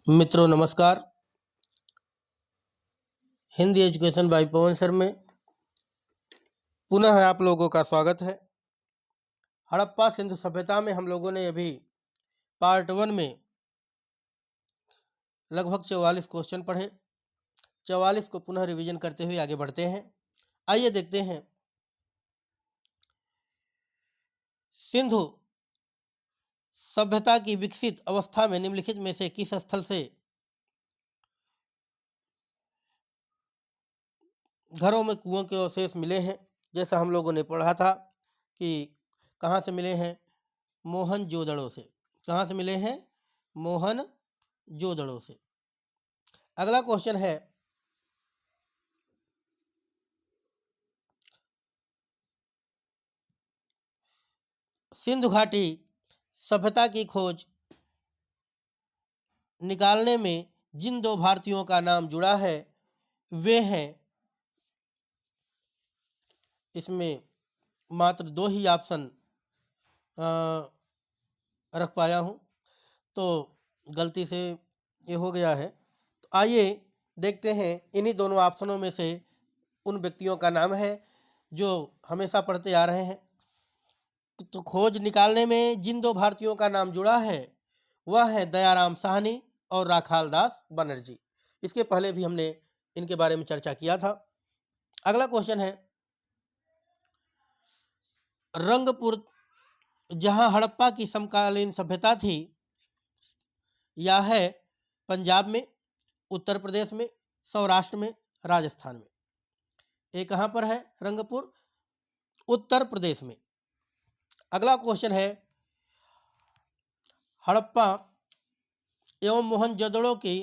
मित्रों नमस्कार। Hindi education by Pawan sir में पुनः आप लोगों का स्वागत है। हड़प्पा सिंधु सभ्यता में हम लोगों ने अभी पार्ट 1 में लगभग 44 क्वेश्चन पढ़े। 44 को पुनः रिवीजन करते हुए आगे बढ़ते हैं। आइए देखते हैं सिंधु सभ्यता की विकसित अवस्था में निम्नलिखित में से किस स्थल से घरों में कुओं के अवशेष मिले हैं। जैसा हम लोगों ने पढ़ा था कि कहाँ से मिले हैं, मोहनजोदड़ो से। कहाँ से मिले हैं, मोहनजोदड़ो से। अगला क्वेश्चन है सिंधु घाटी सभ्यता की खोज निकालने में जिन दो भारतीयों का नाम जुड़ा है वे हैं, इसमें मात्र 2 ही ऑप्शन रख पाया हूँ, तो गलती से ये हो गया है। तो आइए देखते हैं इन्हीं दोनों ऑप्शनों में से उन व्यक्तियों का नाम है जो हमेशा पढ़ते आ रहे हैं। तो खोज निकालने में जिन दो भारतीयों का नाम जुड़ा है वह है दयाराम साहनी और राखाल दास बनर्जी। इसके पहले भी हमने इनके बारे में चर्चा किया था। अगला क्वेश्चन है रंगपुर जहां हड़प्पा की समकालीन सभ्यता थी, यह है पंजाब में, उत्तर प्रदेश में, सौराष्ट्र में, राजस्थान में। ये कहां पर है रंगपुर? उत्तर प्रदेश में। अगला क्वेश्चन है हड़प्पा एवं मोहनजोदड़ो की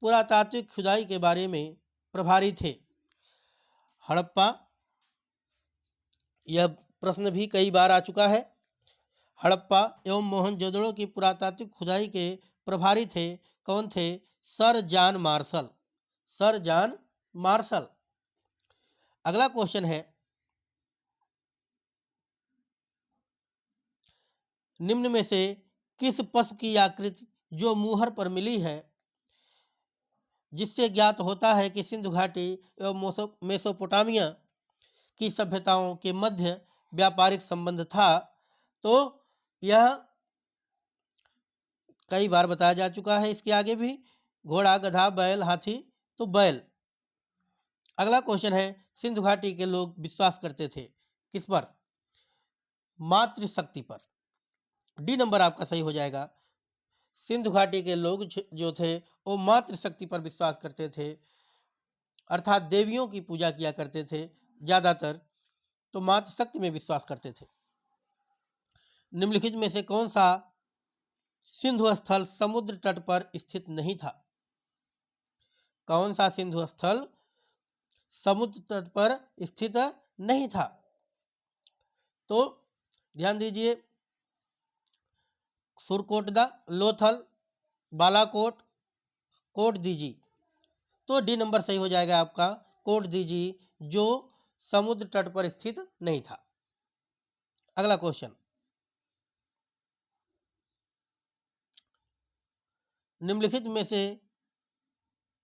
पुरातात्विक खुदाई के बारे में प्रभारी थे। हड़प्पा, यह प्रश्न भी कई बार आ चुका है। हड़प्पा एवं मोहनजोदड़ो की पुरातात्विक खुदाई के प्रभारी थे, कौन थे? Sir John Marshall. Sir John Marshall. अगला क्वेश्चन है निम्न में से किस पशु की आकृति जो मुहर पर मिली है जिससे ज्ञात होता है कि सिंधु घाटी एवं मेसोपोटामिया की सभ्यताओं के मध्य व्यापारिक संबंध था? तो यह कई बार बताया जा चुका है, इसके आगे भी। घोड़ा, गधा, बैल, हाथी, तो बैल। अगला क्वेश्चन है सिंधु घाटी के लोग विश्वास करते थे किस पर? मातृशक्ति पर। डी नंबर आपका सही हो जाएगा। सिंधु घाटी के लोग जो थे वो मातृशक्ति पर विश्वास करते थे, अर्थात देवियों की पूजा किया करते थे ज्यादातर, तो मातृशक्ति में विश्वास करते थे। निम्नलिखित में से कौन सा सिंधु स्थल समुद्र तट पर स्थित नहीं था? कौन सा सिंधु स्थल समुद्र तट पर स्थित नहीं था? तो ध्यान दीजिए, सुरकोटदा, लोथल, बालाकोट, कोट दीजी। तो डी नंबर सही हो जाएगा आपका, कोट दीजी, जो समुद्र तट पर स्थित नहीं था। अगला क्वेश्चन, निम्नलिखित में से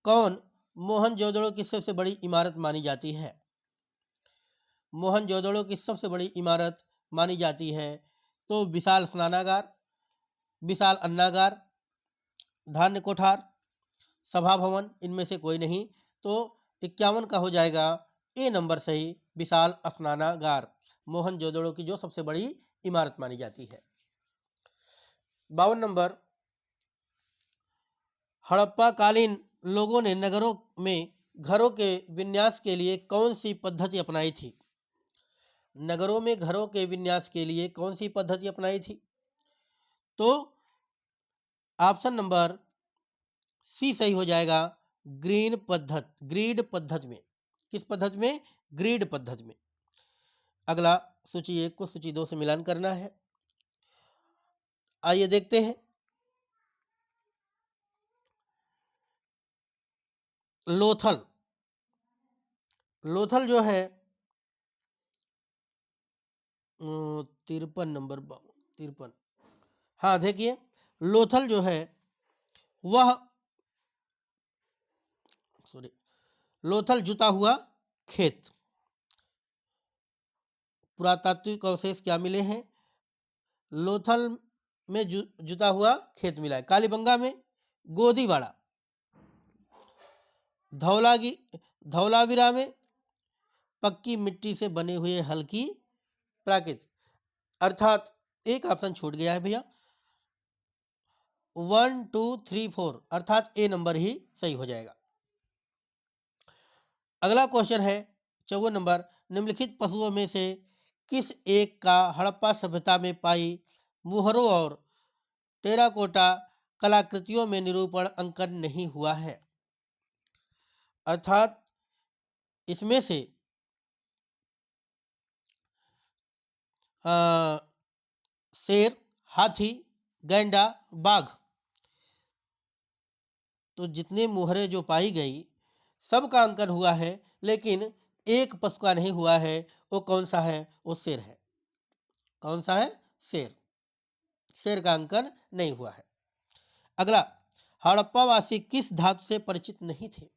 कौन मोहनजोदड़ो की सबसे बड़ी इमारत मानी जाती है? मोहनजोदड़ो की सबसे बड़ी इमारत मानी जाती है तो विशाल स्नानागार, विशाल अन्नागार, धान्य कोठार, सभा भवन, इनमें से कोई नहीं। तो 51 का हो जाएगा ए नंबर सही, विशाल स्नानागार मोहनजोदड़ो की जो सबसे बड़ी इमारत मानी जाती है। 52 नंबर, हड़प्पा कालीन लोगों ने नगरों में घरों के विन्यास के लिए कौन सी पद्धति अपनाई थी? नगरों में घरों के विन्यास के लिए कौन सी पद्धति अपनाई थी? तो ऑप्शन नंबर सी सही हो जाएगा, ग्रीड पद्धति में। किस पद्धति में? ग्रीड पद्धति में। अगला सूची 1 को सूची 2 से मिलान करना है। आइए देखते हैं लोथल। लोथल जो है 53 नंबर, 53। हाँ देखिए, लोथल जो है वह सॉरी, लोथल जुता हुआ खेत। पुरातात्विक अवशेष क्या मिले हैं? लोथल में जुता हुआ खेत मिला है। कालीबंगा में गोदीवाड़ा। धौलावीरा में पक्की मिट्टी से बने हुए हल की प्राकृत। अर्थात एक ऑप्शन छूट गया है भैया, 1 2 3 4, अर्थात ए नंबर ही सही हो जाएगा। अगला क्वेश्चन है 54 नंबर, निम्नलिखित पशुओं में से किस एक का हड़प्पा सभ्यता में पाई मुहरों और टेराकोटा कलाकृतियों में निरूपण अंकन नहीं हुआ है? अर्थात इसमें से शेर, हाथी, गैंडा, बाघ, तो जितने मुहरें जो पाई गई सबका अंकन हुआ है, लेकिन एक पशु का नहीं हुआ है। वो कौन सा है? वो शेर है। कौन सा है? शेर। शेर का अंकन नहीं हुआ है। अगला, हड़प्पावासी किस धातु से परिचित नहीं थे?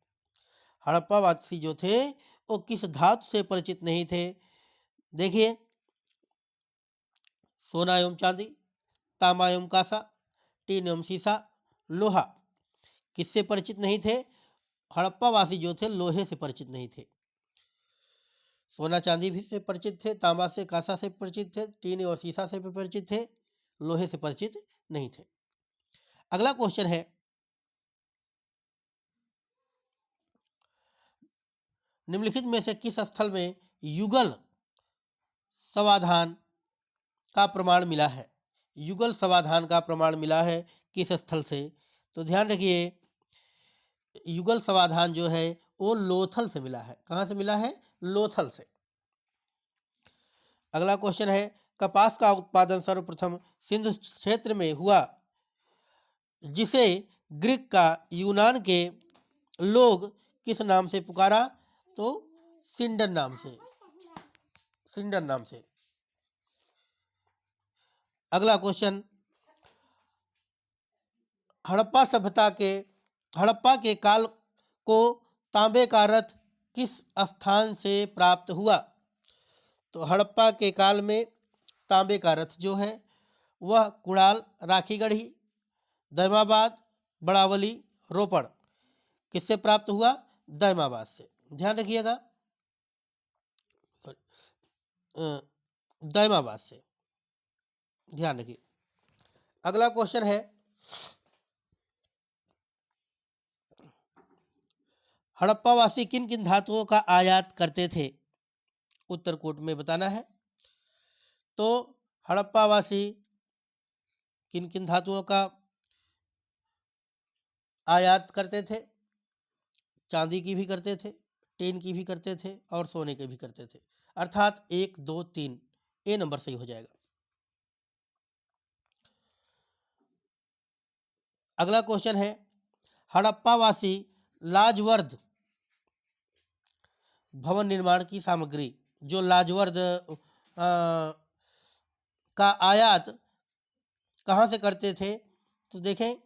हड़प्पावासी जो थे वो किस धातु से परिचित नहीं थे? देखिए, सोना एवं चांदी, तांबा एवं कांसा, टीन एवं शीशा, लोहा। किससे परिचित नहीं थे? हड़प्पावासी जो थे लोहे से परिचित नहीं थे। सोना चांदी भी से परिचित थे, तांबा से कांसा से परिचित थे, टीन और शीशा से भी परिचित थे, लोहे से परिचित नहीं थे। अगला क्वेश्चन है, निम्नलिखित में से किस स्थल में युगल समाधान का प्रमाण मिला है? युगल समाधान का प्रमाण मिला है किस स्थल से? तो ध्यान रखिए, युगल समाधान जो है वो लोथल से मिला है। कहां से मिला है? लोथल से। अगला क्वेश्चन है, कपास का उत्पादन सर्वप्रथम सिंधु क्षेत्र में हुआ, जिसे ग्रीक का यूनान के लोग किस नाम से पुकारा? तो सिंडन नाम से। सिंडन नाम से। अगला क्वेश्चन, हड़प्पा के काल को तांबे का रथ किस स्थान से प्राप्त हुआ? तो हड़प्पा के काल में तांबे का रथ जो है वह कुड़ाल, राखीगढ़ी, दैमाबाद, बड़ावली, रोपड़, किससे प्राप्त हुआ? दैमाबाद से। ध्यान रखिएगा, दैमाबाद से, ध्यान रखिए। अगला क्वेश्चन है, हड़प्पावासी किन किन धातुओं का आयात करते थे? उत्तर कोट में बताना है। तो हड़प्पावासी किन किन धातुओं का आयात करते थे? चांदी की भी करते थे, टीन की भी करते थे और सोने के भी करते थे। अर्थात 1 2 3, ए नंबर सही हो जाएगा। अगला क्वेश्चन है, हड़प्पावासी लाजवर्द भवन निर्माण की सामग्री, जो लाजवर्द का आयात कहां से करते थे? तो देखें,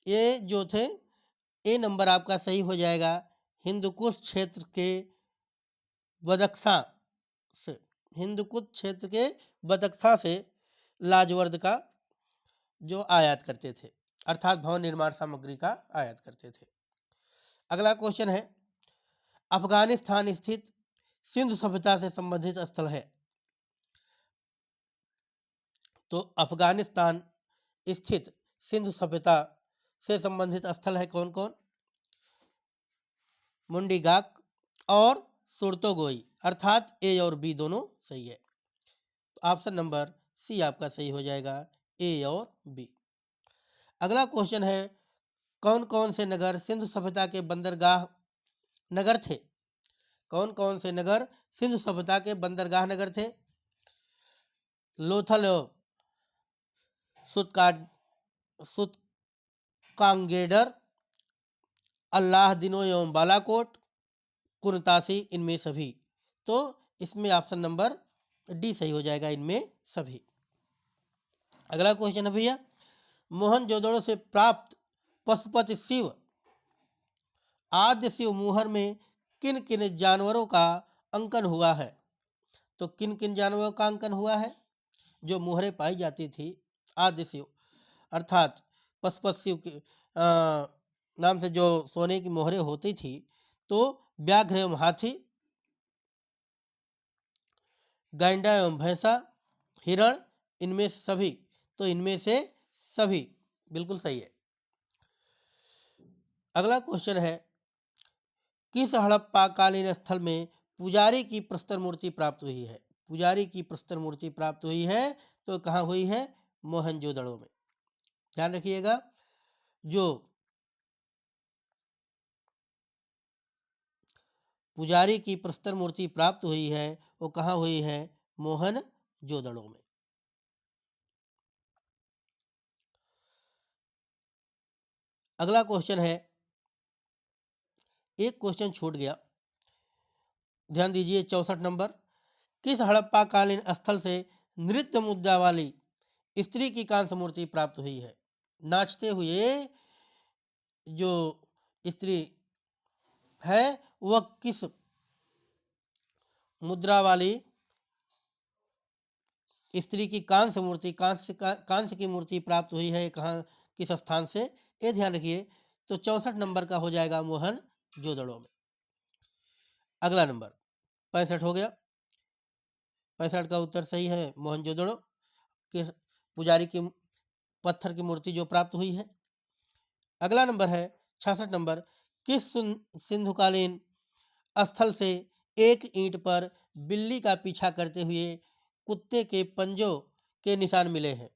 ये जो थे, ए नंबर आपका सही हो जाएगा, हिंदुकुश क्षेत्र के बदख्शां से। हिंदुकुश क्षेत्र के बदख्शां से लाजवर्द का जो आयात करते थे, अर्थात भवन निर्माण सामग्री का आयात करते थे। अगला क्वेश्चन है, अफगानिस्तान स्थित सिंधु सभ्यता से संबंधित स्थल है। तो अफगानिस्तान स्थित सिंधु सभ्यता से संबंधित स्थल है कौन कौन? मुंडीगाक और सुरतोगोई, अर्थात ए और बी दोनों सही है। तो ऑप्शन नंबर सी आपका सही हो जाएगा, ए और बी। अगला क्वेश्चन है, कौन कौन से नगर सिंधु सभ्यता के बंदरगाह नगर थे? कौन कौन से नगर सिंधु सभ्यता के बंदरगाह नगर थे? लोथल, सुतकांगेडर, अल्लाह एवं बालाकोट, कुनतासी, इनमें सभी। तो इसमें ऑप्शन नंबर डी सही हो जाएगा, इनमें सभी। अगला क्वेश्चन है भैया, मोहनजोदड़ो से प्राप्त पशुपति शिव आद्य शिव मोहर में किन किन जानवरों का अंकन हुआ है? तो किन किन जानवरों का अंकन हुआ है? जो मोहरें पाई जाती थी आद्य शिव अर्थात पशुपत शिव के नाम से जो सोने की मोहरें होती थी, तो व्याघ्र एवं हाथी, गैंडा एवं भैंसा, हिरण, इनमें से सभी। तो इनमें से सभी बिल्कुल सही है। अगला क्वेश्चन है, किस हड़प्पा कालीन स्थल में पुजारी की प्रस्तर मूर्ति प्राप्त हुई है? पुजारी की प्रस्तर मूर्ति प्राप्त हुई है तो कहाँ हुई है? मोहनजोदड़ो में। ध्यान रखिएगा, जो पुजारी की प्रस्तर मूर्ति प्राप्त हुई है वो कहाँ हुई है? मोहनजोदड़ो में। अगला क्वेश्चन है, एक क्वेश्चन छूट गया, ध्यान दीजिए। 64 नंबर, किस हड़प्पा कालीन स्थल से नृत्य मुद्रा वाली स्त्री की कांस्य मूर्ति प्राप्त हुई है? नाचते हुए जो स्त्री है वह किस मुद्रा वाली स्त्री की कांस्य की मूर्ति प्राप्त हुई है? कहाँ, किस स्थान से? ये ध्यान रखिए। तो 64 नंबर का हो जाएगा मोहनजोदड़ो में। अगला नंबर 65 हो गया। 65 का उत्तर सही है, मोहनजोदड़ो के पुजारी की पत्थर की मूर्ति जो प्राप्त हुई है। अगला नंबर है 66 नंबर, किस सिंधुकालीन स्थल से एक ईंट पर बिल्ली का पीछा करते हुए कुत्ते के पंजों के निशान मिले हैं?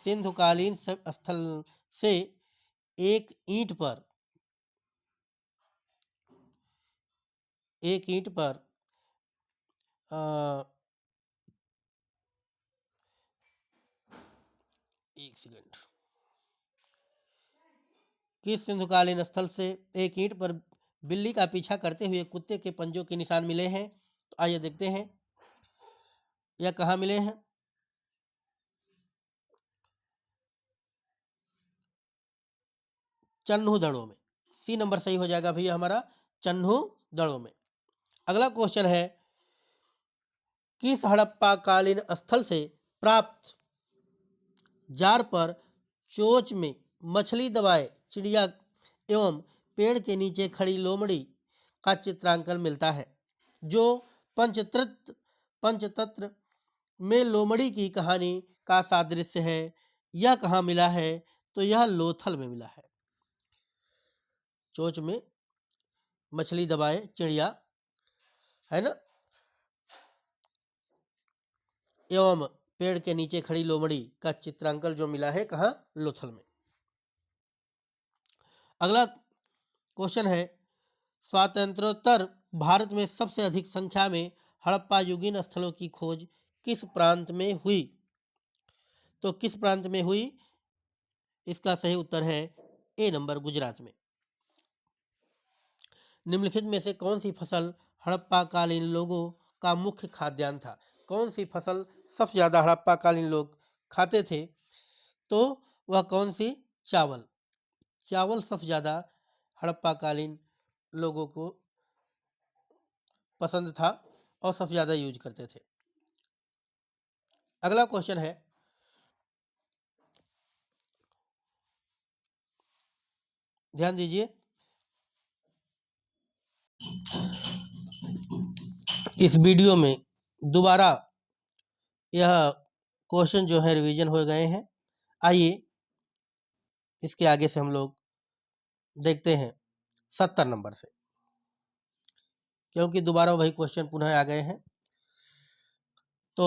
सिंधुकालीन स्थल से एक ईंट पर अ, एक सेकंड, किस सिंधुकालीन स्थल से एक ईंट पर बिल्ली का पीछा करते हुए कुत्ते के पंजों के निशान मिले हैं? तो आइए देखते हैं यह कहाँ मिले हैं। चन्हू दड़ों में। सी नंबर सही हो जाएगा भैया हमारा, चन्हू दड़ों में। अगला क्वेश्चन है, किस हड़प्पा कालीन स्थल से प्राप्त जार पर चोंच में मछली दबाए चिड़िया एवं पेड़ के नीचे खड़ी लोमड़ी का चित्रांकन मिलता है? जो पंचतंत्र में लोमड़ी की कहानी का सादृश्य है, यह कहाँ मिला है? तो यह लोथल में मिला है। चोंच में मछली दबाए चिड़िया, है ना, एवं पेड़ के नीचे खड़ी लोमड़ी का चित्रांकन जो मिला है कहाँ? लोथल में। अगला क्वेश्चन है, स्वातंत्रोत्तर भारत में सबसे अधिक संख्या में हड़प्पा युगीन स्थलों की खोज किस प्रांत में हुई? तो किस प्रांत में हुई? इसका सही उत्तर है ए नंबर, गुजरात में। निम्नलिखित में से कौन सी फसल हड़प्पा कालीन लोगों का मुख्य खाद्यान्न था? कौन सी फसल सबसे ज़्यादा हड़प्पा कालीन लोग खाते थे? तो वह कौन सी? चावल। चावल सबसे ज़्यादा हड़प्पा कालीन लोगों को पसंद था और सबसे ज़्यादा यूज करते थे। अगला क्वेश्चन है, ध्यान दीजिए। इस वीडियो में दोबारा यह क्वेश्चन जो है रिवीजन हो गए हैं। आइए इसके आगे से हम लोग देखते हैं 70 नंबर से, क्योंकि दोबारा वही क्वेश्चन पुनः आ गए हैं। तो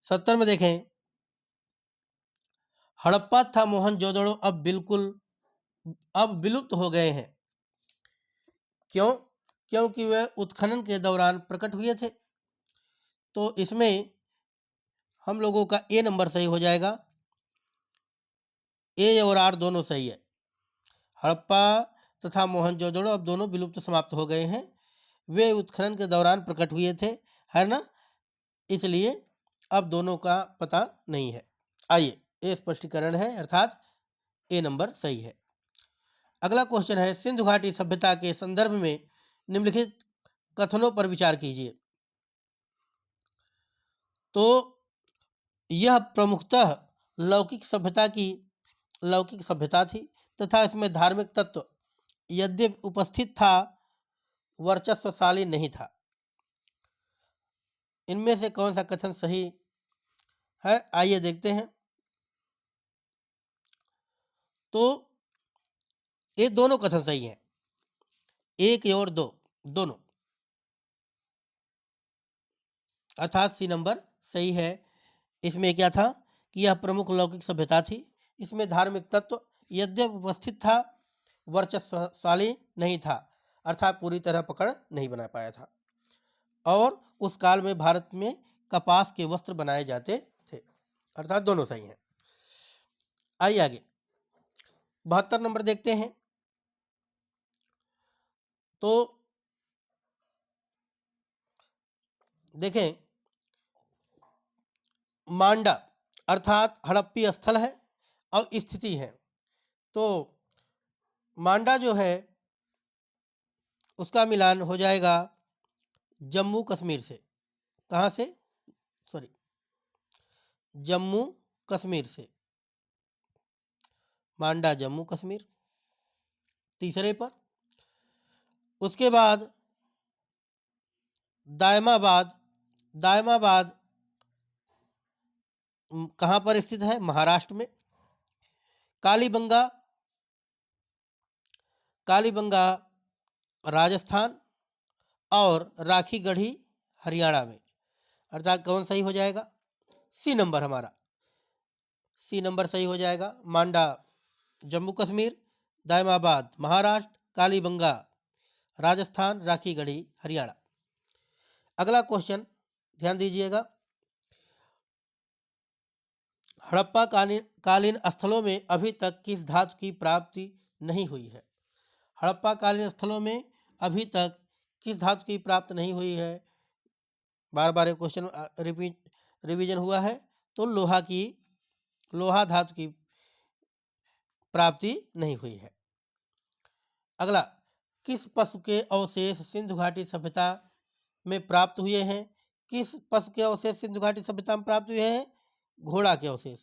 70 में देखें, हड़प्पा तथा मोहनजोदड़ो अब विलुप्त हो गए हैं। क्यों? क्योंकि वे उत्खनन के दौरान प्रकट हुए थे। तो इसमें हम लोगों का ए नंबर सही हो जाएगा। ए और आर दोनों सही है। हड़प्पा तथा मोहनजोदड़ो अब दोनों विलुप्त समाप्त हो गए हैं। वे उत्खनन के दौरान प्रकट हुए थे, है ना, इसलिए अब दोनों का पता नहीं है। आइए, ये स्पष्टीकरण है, अर्थात ए नंबर सही है। अगला क्वेश्चन है, सिंधु घाटी सभ्यता के संदर्भ में निम्नलिखित कथनों पर विचार कीजिए। तो यह प्रमुखतः लौकिक सभ्यता थी तथा इसमें धार्मिक तत्व यद्यपि उपस्थित था, वर्चस्वशाली नहीं था। इनमें से कौन सा कथन सही है, आइए देखते हैं। तो ये दोनों कथन सही हैं, एक और दो दोनों, अर्थात सी नंबर सही है। इसमें क्या था कि यह प्रमुख लौकिक सभ्यता थी, इसमें धार्मिक तत्व यद्यपि उपस्थित था, वर्चस्वशाली नहीं था, अर्थात पूरी तरह पकड़ नहीं बना पाया था। और उस काल में भारत में कपास के वस्त्र बनाए जाते थे, अर्थात दोनों सही हैं। आइए आगे 72 नंबर देखते हैं। तो देखें, मांडा अर्थात हड़प्पी स्थल है और स्थिति है। तो मांडा जो है उसका मिलान हो जाएगा जम्मू कश्मीर से। कहाँ से? सॉरी, जम्मू कश्मीर से। मांडा जम्मू कश्मीर तीसरे पर। उसके बाद दायमाबाद। दायमाबाद कहाँ पर स्थित है? महाराष्ट्र में। कालीबंगा, कालीबंगा राजस्थान और राखी गढ़ी हरियाणा में, अर्थात कौन सही हो जाएगा? सी नंबर हमारा, सी नंबर सही हो जाएगा। मांडा जम्मू कश्मीर, दायमाबाद महाराष्ट्र, कालीबंगा राजस्थान, राखी गढ़ी हरियाणा। अगला क्वेश्चन ध्यान दीजिएगा, हड़प्पा कालीन स्थलों में अभी तक किस धातु की प्राप्ति नहीं हुई है? हड़प्पा कालीन स्थलों में अभी तक किस धातु की प्राप्त नहीं हुई है? बार बार ये क्वेश्चन रिवीजन हुआ है। तो लोहा धातु की प्राप्ति नहीं हुई है। अगला, किस पशु के अवशेष सिंधु घाटी सभ्यता में प्राप्त हुए हैं? किस पशु के अवशेष सिंधु घाटी सभ्यता में प्राप्त हुए हैं? घोड़ा के अवशेष।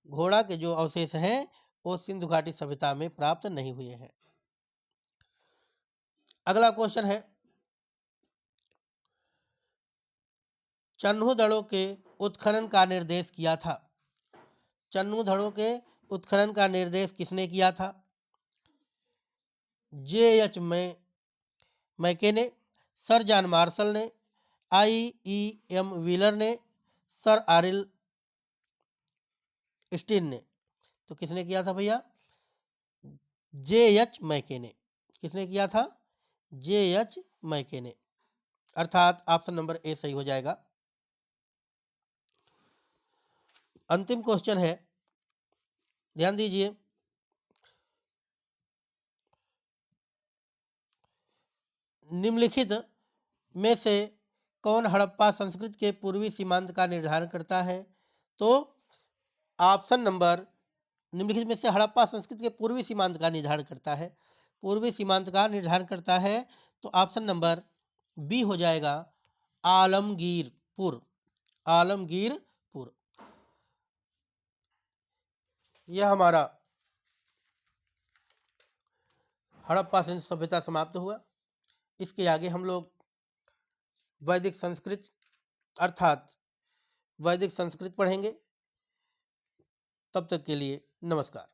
घोड़ा के जो अवशेष हैं वो सिंधु घाटी सभ्यता में प्राप्त नहीं हुए हैं। अगला क्वेश्चन है, चन्हु दड़ों के उत्खनन का निर्देश किया था? चन्हु दड़ों के उत्खनन का निर्देश किसने किया था? J.H. मैके ने, सर जॉन मार्शल ने, I.E.M. व्हीलर ने, सर आरिल स्टीन ने। तो किसने किया था भैया? J.H. मैके ने। किसने किया था? J.H. मैके ने, अर्थात ऑप्शन नंबर ए सही हो जाएगा। अंतिम क्वेश्चन है, ध्यान दीजिए, निम्नलिखित में से कौन हड़प्पा संस्कृति के पूर्वी सीमांत का निर्धारण करता है? तो ऑप्शन नंबर, निम्नलिखित में से हड़प्पा संस्कृति के पूर्वी सीमांत का निर्धारण करता है, पूर्वी सीमांत का निर्धारण करता है, तो ऑप्शन नंबर बी हो जाएगा, आलमगीरपुर। आलमगीरपुर। यह हमारा हड़प्पा सभ्यता समाप्त हुआ। इसके आगे हम लोग वैदिक संस्कृत अर्थात वैदिक संस्कृत पढ़ेंगे। तब तक के लिए नमस्कार।